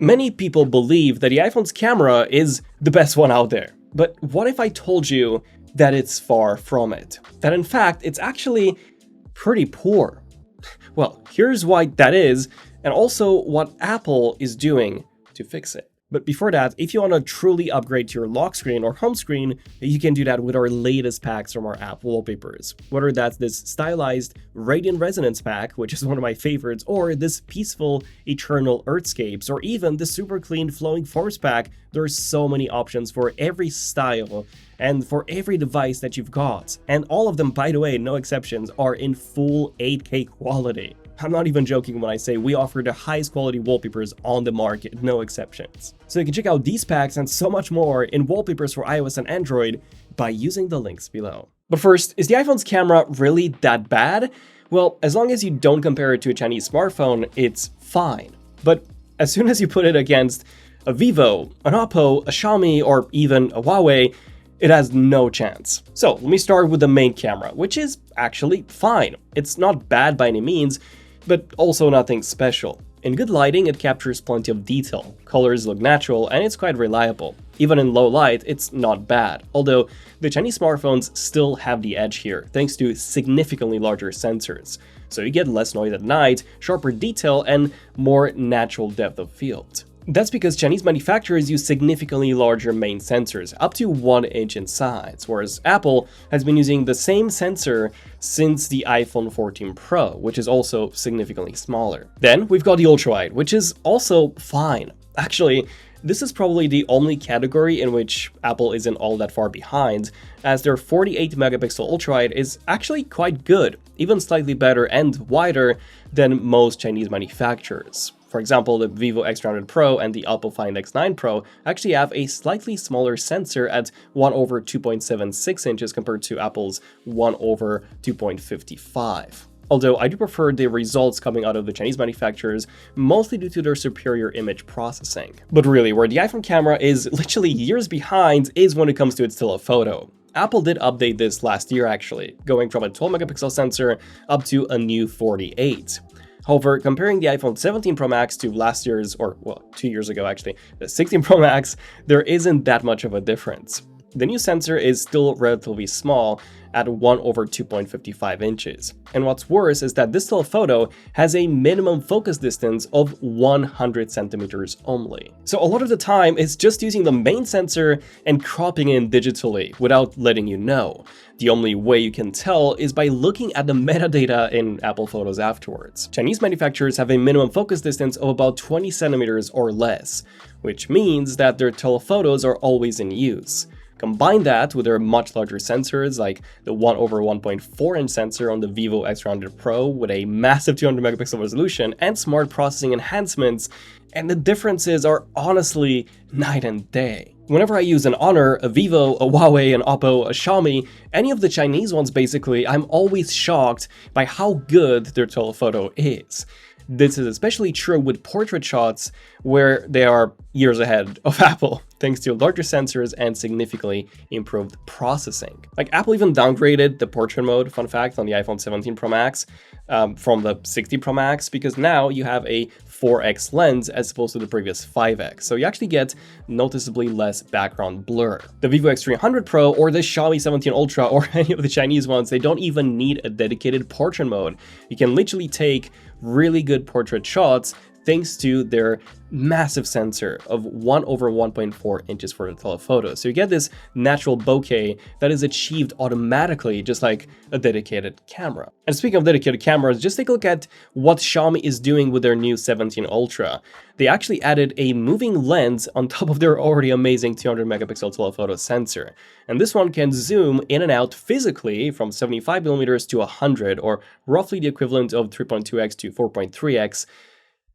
Many people believe that the iPhone's camera is the best one out there. But what if I told you that it's far from it? That in fact, it's actually pretty poor. Well, here's why that is, and also what Apple is doing to fix it. But before that, if you want to truly upgrade to your lock screen or home screen, you can do that with our latest packs from our app wallpapers. Whether that's this stylized Radiant Resonance pack, which is one of my favorites, or this peaceful Eternal Earthscapes, or even the super clean Flowing Forest pack, there are so many options for every style and for every device that you've got. And all of them, by the way, no exceptions, are in full 8K quality. I'm not even joking when I say we offer the highest quality wallpapers on the market, no exceptions. So you can check out these packs and so much more in wallpapers for iOS and Android by using the links below. But first, is the iPhone's camera really that bad? Well, as long as you don't compare it to a Chinese smartphone, it's fine. But as soon as you put it against a Vivo, an Oppo, a Xiaomi, or even a Huawei, it has no chance. So let me start with the main camera, which is actually fine. It's not bad by any means, but also nothing special. In good lighting, it captures plenty of detail, colors look natural, and it's quite reliable. Even in low light, it's not bad, although the Chinese smartphones still have the edge here, thanks to significantly larger sensors. So you get less noise at night, sharper detail, and more natural depth of field. That's because Chinese manufacturers use significantly larger main sensors, up to 1 inch in size, whereas Apple has been using the same sensor since the iPhone 14 Pro, which is also significantly smaller. Then we've got the Ultrawide, which is also fine. Actually, this is probably the only category in which Apple isn't all that far behind, as their 48 megapixel Ultrawide is actually quite good, even slightly better and wider than most Chinese manufacturers. For example, the Vivo X300 Pro and the Oppo Find X9 Pro actually have a slightly smaller sensor at 1/2.76 inches compared to Apple's 1/2.55. Although I do prefer the results coming out of the Chinese manufacturers, mostly due to their superior image processing. But really, where the iPhone camera is literally years behind is when it comes to its telephoto. Apple did update this last year actually, going from a 12 megapixel sensor up to a new 48. However, comparing the iPhone 17 Pro Max to last year's, or well, 2 years ago actually, the 16 Pro Max, there isn't that much of a difference. The new sensor is still relatively small at 1/2.55 inches. And what's worse is that this telephoto has a minimum focus distance of 100 centimeters only. So a lot of the time, it's just using the main sensor and cropping in digitally without letting you know. The only way you can tell is by looking at the metadata in Apple Photos afterwards. Chinese manufacturers have a minimum focus distance of about 20 centimeters or less, which means that their telephotos are always in use. Combine that with their much larger sensors like the 1/1.4 inch sensor on the Vivo X300 Pro with a massive 200 megapixel resolution and smart processing enhancements, and the differences are honestly night and day. Whenever I use an Honor, a Vivo, a Huawei, an Oppo, a Xiaomi, any of the Chinese ones basically, I'm always shocked by how good their telephoto is. This is especially true with portrait shots, where they are years ahead of Apple, thanks to larger sensors and significantly improved processing. Like Apple even downgraded the portrait mode, fun fact, on the iPhone 17 Pro Max from the 16 Pro Max, because now you have a 4x lens as opposed to the previous 5x, so you actually get noticeably less background blur. The Vivo X300 Pro or the Xiaomi 17 Ultra or any of the Chinese ones, they don't even need a dedicated portrait mode. You can literally take really good portrait shots thanks to their massive sensor of 1/1.4 inches for the telephoto. So you get this natural bokeh that is achieved automatically, just like a dedicated camera. And speaking of dedicated cameras, just take a look at what Xiaomi is doing with their new 17 Ultra. They actually added a moving lens on top of their already amazing 200 megapixel telephoto sensor. And this one can zoom in and out physically from 75 millimeters to 100, or roughly the equivalent of 3.2x to 4.3x,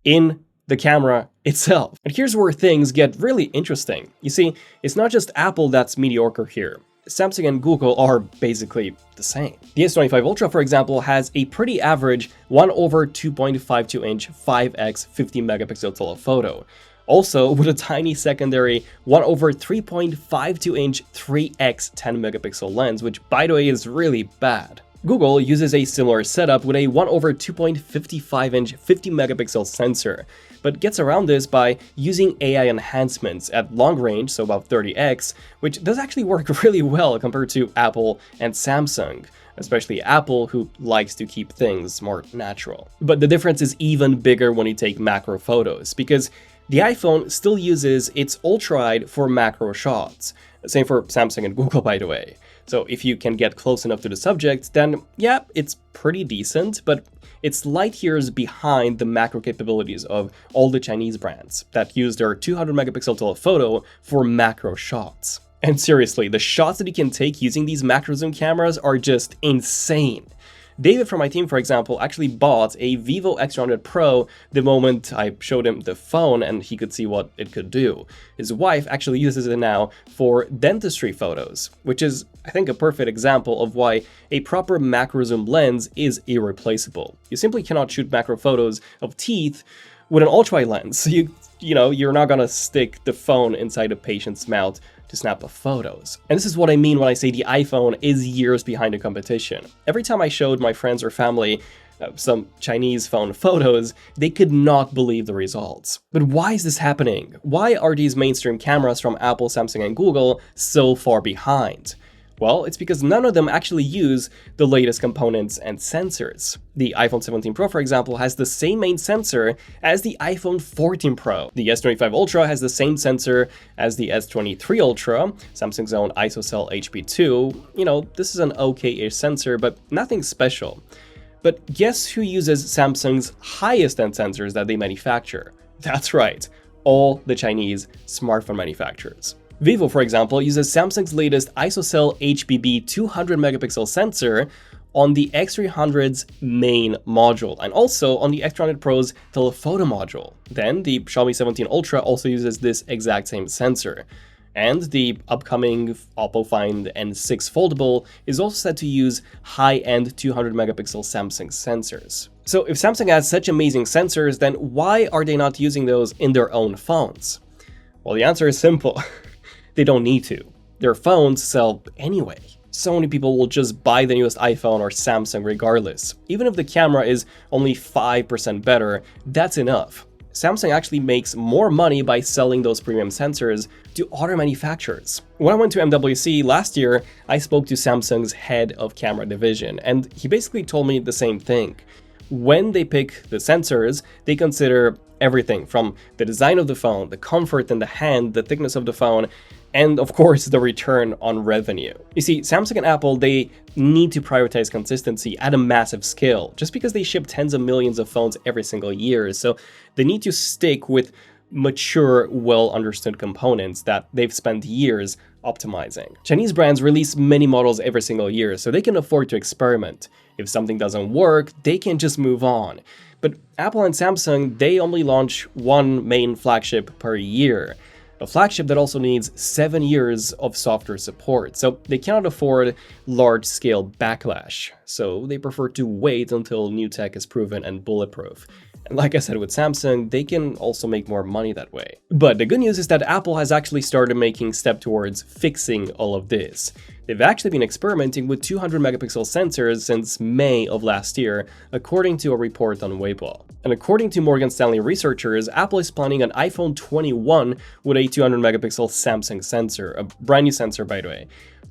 in the camera itself. And here's where things get really interesting. You see, it's not just Apple that's mediocre here. Samsung and Google are basically the same. The S25 Ultra, for example, has a pretty average 1/2.52 inch 5x 50 megapixel telephoto. Also with a tiny secondary 1/3.52 inch 3x 10 megapixel lens, which by the way is really bad. Google uses a similar setup with a 1/2.55-inch 50-megapixel sensor, but gets around this by using AI enhancements at long range, so about 30x, which does actually work really well compared to Apple and Samsung, especially Apple, who likes to keep things more natural. But the difference is even bigger when you take macro photos, because the iPhone still uses its Ultrawide for macro shots. Same for Samsung and Google, by the way. So if you can get close enough to the subject, then yeah, it's pretty decent, but it's light years behind the macro capabilities of all the Chinese brands that use their 200-megapixel telephoto for macro shots. And seriously, the shots that you can take using these macro zoom cameras are just insane. David from my team, for example, actually bought a Vivo X300 Pro the moment I showed him the phone and he could see what it could do. His wife actually uses it now for dentistry photos, which is, I think, a perfect example of why a proper macro zoom lens is irreplaceable. You simply cannot shoot macro photos of teeth with an ultrawide lens. You're not gonna stick the phone inside a patient's mouth to snap the photos. And this is what I mean when I say the iPhone is years behind the competition. Every time I showed my friends or family some Chinese phone photos, they could not believe the results. But why is this happening? Why are these mainstream cameras from Apple, Samsung, and Google so far behind? Well, it's because none of them actually use the latest components and sensors. The iPhone 17 Pro, for example, has the same main sensor as the iPhone 14 Pro. The S25 Ultra has the same sensor as the S23 Ultra, Samsung's own ISOCELL HP2. This is an okay-ish sensor, but nothing special. But guess who uses Samsung's highest-end sensors that they manufacture? That's right, all the Chinese smartphone manufacturers. Vivo, for example, uses Samsung's latest ISOCELL HBB 200-megapixel sensor on the X300's main module, and also on the X300 Pro's telephoto module. Then the Xiaomi 17 Ultra also uses this exact same sensor. And the upcoming Oppo Find N6 Foldable is also set to use high-end 200-megapixel Samsung sensors. So if Samsung has such amazing sensors, then why are they not using those in their own phones? Well, the answer is simple. They don't need to. Their phones sell anyway. So many people will just buy the newest iPhone or Samsung regardless. Even if the camera is only 5% better, that's enough. Samsung actually makes more money by selling those premium sensors to other manufacturers. When I went to MWC last year, I spoke to Samsung's head of camera division, and he basically told me the same thing. When they pick the sensors, they consider everything from the design of the phone, the comfort in the hand, the thickness of the phone, and of course the return on revenue. You see, Samsung and Apple, they need to prioritize consistency at a massive scale, just because they ship tens of millions of phones every single year, so they need to stick with mature, well-understood components that they've spent years optimizing. Chinese brands release many models every single year, so they can afford to experiment. If something doesn't work, they can just move on. But Apple and Samsung, they only launch one main flagship per year. A flagship that also needs 7 years of software support, so they cannot afford large-scale backlash. So they prefer to wait until new tech is proven and bulletproof. And like I said with Samsung, they can also make more money that way. But the good news is that Apple has actually started making steps towards fixing all of this. They've actually been experimenting with 200-megapixel sensors since May of last year, according to a report on Weibo. And according to Morgan Stanley researchers, Apple is planning an iPhone 21 with a 200-megapixel Samsung sensor, a brand new sensor, by the way.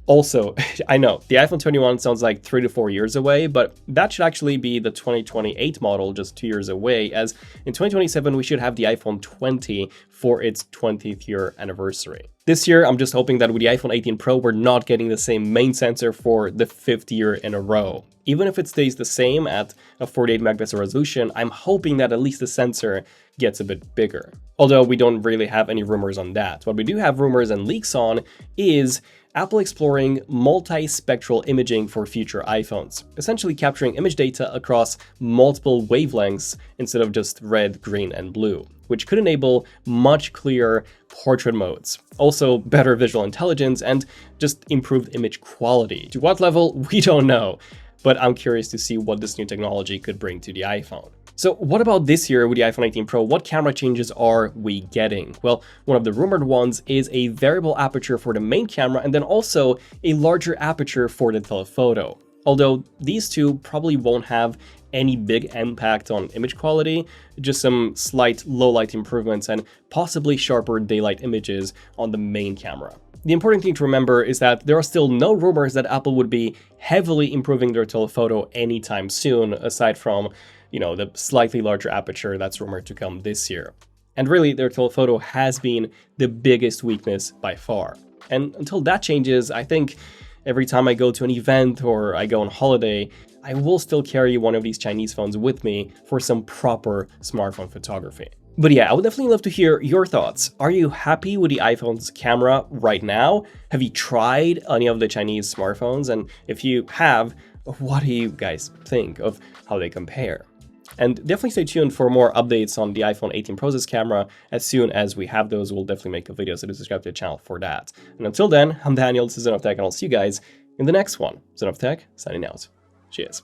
Also, I know, the iPhone 21 sounds like 3 to 4 years away, but that should actually be the 2028 model, just 2 years away, as in 2027 we should have the iPhone 20 for its 20th year anniversary. This year, I'm just hoping that with the iPhone 18 Pro, we're not getting the same main sensor for the 5th year in a row. Even if it stays the same at a 48 megapixel resolution, I'm hoping that at least the sensor gets a bit bigger. Although we don't really have any rumors on that. What we do have rumors and leaks on is Apple exploring multi-spectral imaging for future iPhones, essentially capturing image data across multiple wavelengths instead of just red, green, and blue, which could enable much clearer portrait modes, also better visual intelligence, and just improved image quality. To what level, we don't know, but I'm curious to see what this new technology could bring to the iPhone. So what about this year with the iPhone 18 Pro? What camera changes are we getting? Well, one of the rumored ones is a variable aperture for the main camera and then also a larger aperture for the telephoto. Although these two probably won't have any big impact on image quality, just some slight low light improvements and possibly sharper daylight images on the main camera. The important thing to remember is that there are still no rumors that Apple would be heavily improving their telephoto anytime soon, aside from, the slightly larger aperture that's rumored to come this year. And really, their telephoto has been the biggest weakness by far. And until that changes, I think every time I go to an event or I go on holiday, I will still carry one of these Chinese phones with me for some proper smartphone photography. But yeah, I would definitely love to hear your thoughts. Are you happy with the iPhone's camera right now? Have you tried any of the Chinese smartphones? And if you have, what do you guys think of how they compare? And definitely stay tuned for more updates on the iPhone 18 Pro's camera. As soon as we have those, we'll definitely make a video, so do subscribe to the channel for that. And until then, I'm Daniel, this is ZONEofTECH, and I'll see you guys in the next one. ZONEofTECH, signing out. Cheers.